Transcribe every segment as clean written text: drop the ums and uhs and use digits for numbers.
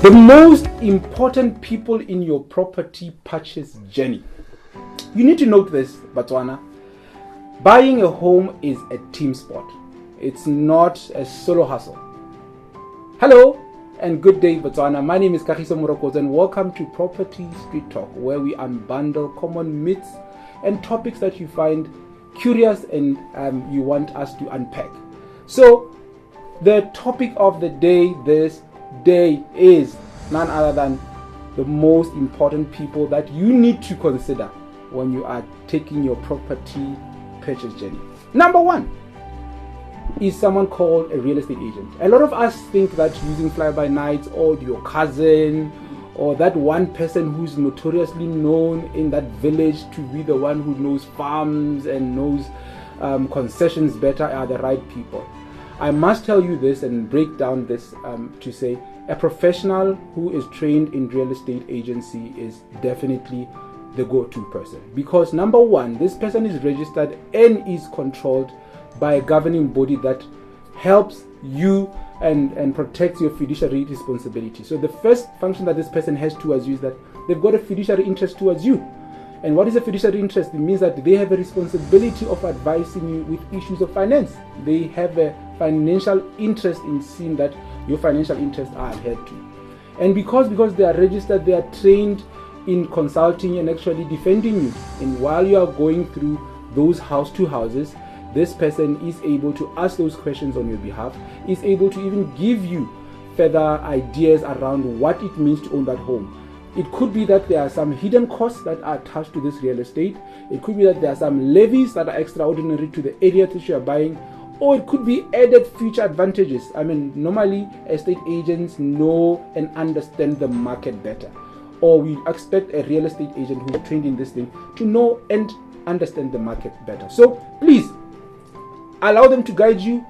The most important people in your property purchase journey. You need to note this, Botswana. Buying a home is a team sport. It's not a solo hustle. Hello and good day, Botswana. My name is Kagiso Morokotso and welcome to Property Street Talk, where we unbundle common myths and topics that you find curious and you want us to unpack. So, the topic of the day this day is none other than the most important people that you need to consider when you are taking your property purchase journey. Number one is someone called a real estate agent. A lot of us think that using fly-by-nights or your cousin or that one person who's notoriously known in that village to be the one who knows farms and knows concessions better are the right people. I must tell you this and break down this to say a professional who is trained in real estate agency is definitely the go-to person, because number one, this person is registered and is controlled by a governing body that helps you and protects your fiduciary responsibility. So the first function that this person has towards you is that they've got a fiduciary interest towards you. And what is a fiduciary interest? It means that they have a responsibility of advising you with issues of finance. They have a financial interest in seeing that your financial interests are adhered to. And because they are registered, they are trained in consulting and actually defending you. And while you are going through those house to houses, this person is able to ask those questions on your behalf, is able to even give you further ideas around what it means to own that home. It could be that there are some hidden costs that are attached to this real estate. It could be that there are some levies that are extraordinary to the area that you are buying, or it could be added future advantages. I mean, normally estate agents know and understand the market better, or we expect a real estate agent who is trained in this thing to know and understand the market better. So please allow them to guide you.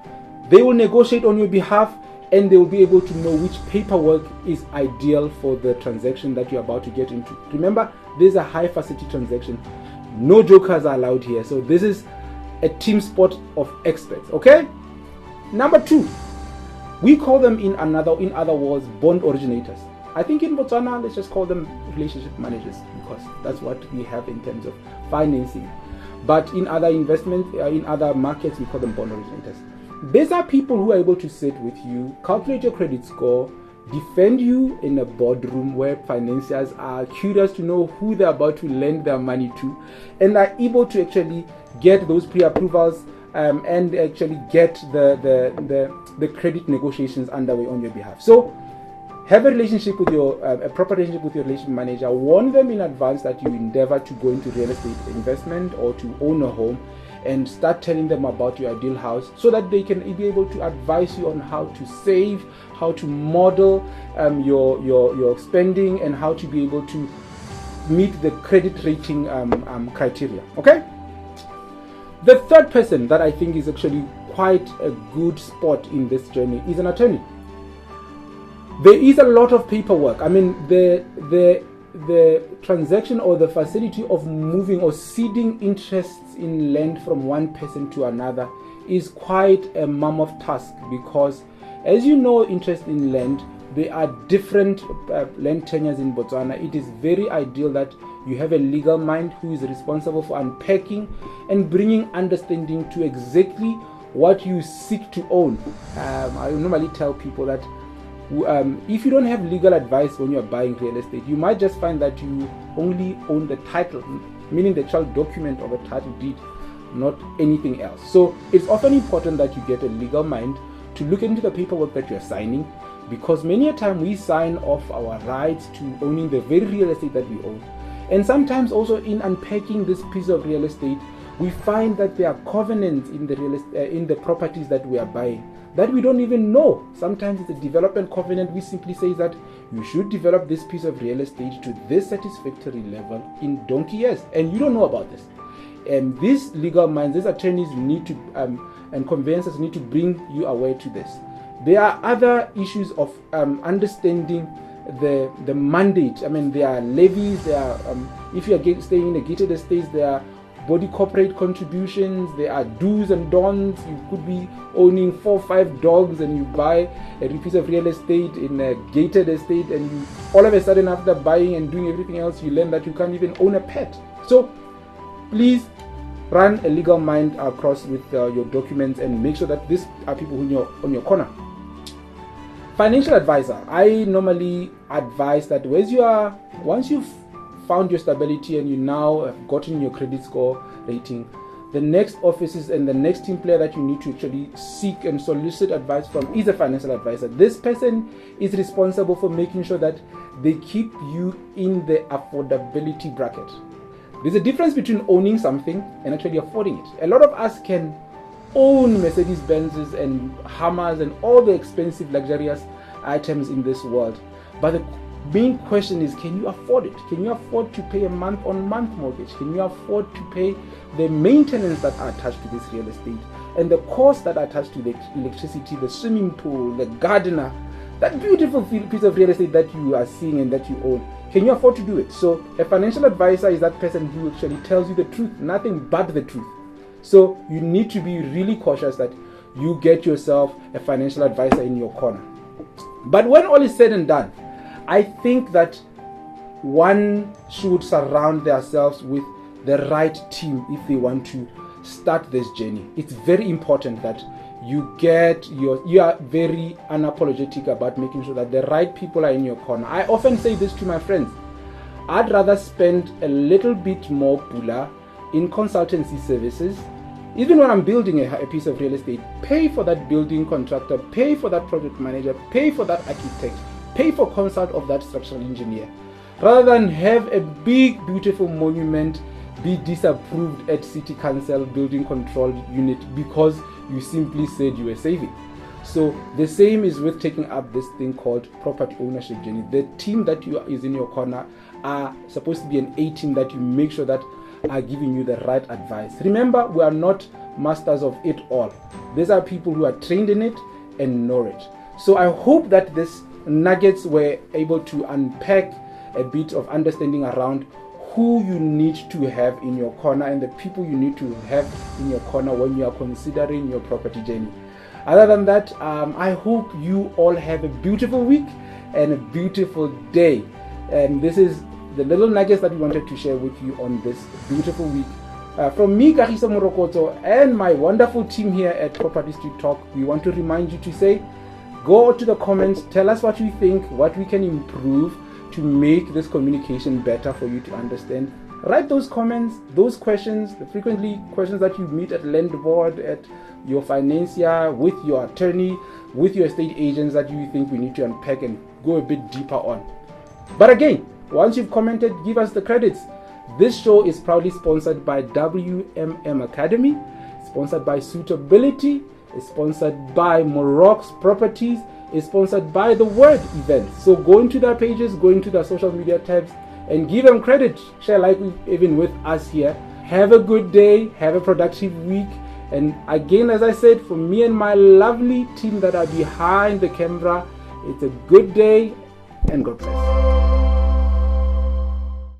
They will negotiate on your behalf, and they will be able to know which paperwork is ideal for the transaction that you're about to get into. Remember, this is a high facility transaction. No jokers are allowed here. So this is a team sport of experts. Okay? Number two, we call them in other words, bond originators. I think in Botswana, let's just call them relationship managers, because that's what we have in terms of financing. But in other in other markets, we call them bond originators. These are people who are able to sit with you, calculate your credit score, defend you in a boardroom where financiers are curious to know who they're about to lend their money to, and are able to actually get those pre-approvals and actually get the credit negotiations underway on your behalf. So have a relationship with a proper relationship with your relationship manager. Warn them in advance that you endeavor to go into real estate investment or to own a home, and start telling them about your ideal house so that they can be able to advise you on how to save, how to model your spending, and how to be able to meet the credit rating criteria. Okay? The third person that I think is actually quite a good spot in this journey is an attorney. There is a lot of paperwork. I mean, the transaction or the facility of moving or ceding interests in land from one person to another is quite a mammoth task, because as you know, interest in land, there are different land tenures in Botswana. It is very ideal that you have a legal mind who is responsible for unpacking and bringing understanding to exactly what you seek to own. I normally tell people that if you don't have legal advice when you're buying real estate, you might just find that you only own the title, meaning the child document or the title deed, not anything else. So it's often important that you get a legal mind to look into the paperwork that you're signing, because many a time we sign off our rights to owning the very real estate that we own. And sometimes also in unpacking this piece of real estate, we find that there are covenants in the properties that we are buying that we don't even know. Sometimes it's a development covenant. We simply say that you should develop this piece of real estate to this satisfactory level in donkey years, and you don't know about this. And these legal minds, these attorneys need to and conveyancers need to bring you aware to this. There are other issues of understanding the mandate. I mean, there are levies. There are if you are staying in a gated estate, there are body corporate contributions, there are do's and don'ts. You could be owning 4 or 5 dogs and you buy a piece of real estate in a gated estate, and you all of a sudden, after buying and doing everything else, you learn that you can't even own a pet. So please run a legal mind across with your documents and make sure that these are people who are on your corner. Financial advisor. I normally advise that once you've found your stability and you now have gotten your credit score rating, the next offices and the next team player that you need to actually seek and solicit advice from is a financial advisor. This person is responsible for making sure that they keep you in the affordability bracket. There's a difference between owning something and actually affording it. A lot of us can own Mercedes-Benzes and Hummers and all the expensive luxurious items in this world, but the main question is, can you afford it? Can you afford to pay a month-on-month mortgage? Can you afford to pay the maintenance that are attached to this real estate and the costs that are attached to the electricity, the swimming pool, the gardener, that beautiful piece of real estate that you are seeing and that you own? Can you afford to do it? So a financial advisor is that person who actually tells you the truth, nothing but the truth. So you need to be really cautious that you get yourself a financial advisor in your corner. But when all is said and done, I think that one should surround themselves with the right team if they want to start this journey. It's very important that you are very unapologetic about making sure that the right people are in your corner. I often say this to my friends. I'd rather spend a little bit more pula in consultancy services, even when I'm building a piece of real estate. Pay for that building contractor, pay for that project manager, pay for that architect, pay for consult of that structural engineer, rather than have a big beautiful monument be disapproved at city council building control unit because you simply said you were saving. So the same is with taking up this thing called property ownership journey. The team that is in your corner are supposed to be an A team that you make sure that are giving you the right advice. Remember, we are not masters of it all. These are people who are trained in it and know it. So I hope that these nuggets were able to unpack a bit of understanding around who you need to have in your corner and the people you need to have in your corner when you are considering your property journey. Other than that, I hope you all have a beautiful week and a beautiful day. And this is the little nuggets that we wanted to share with you on this beautiful week. From me, Kagiso Morokoto, and my wonderful team here at Property Street Talk, we want to remind you to say, go to the comments, tell us what you think, what we can improve to make this communication better for you to understand. Write those comments, those questions, the frequently questions that you meet at land board, at your financier, with your attorney, with your estate agents that you think we need to unpack and go a bit deeper on. But again, once you've commented, give us the credits. This show is proudly sponsored by WMM Academy, sponsored by Suitability, is sponsored by Morocco's Properties, is sponsored by The Word Events. So go into their pages, go into their social media tabs, and give them credit. Share like even with us here. Have a good day, have a productive week. And again, as I said, for me and my lovely team that are behind the camera, it's a good day and God bless.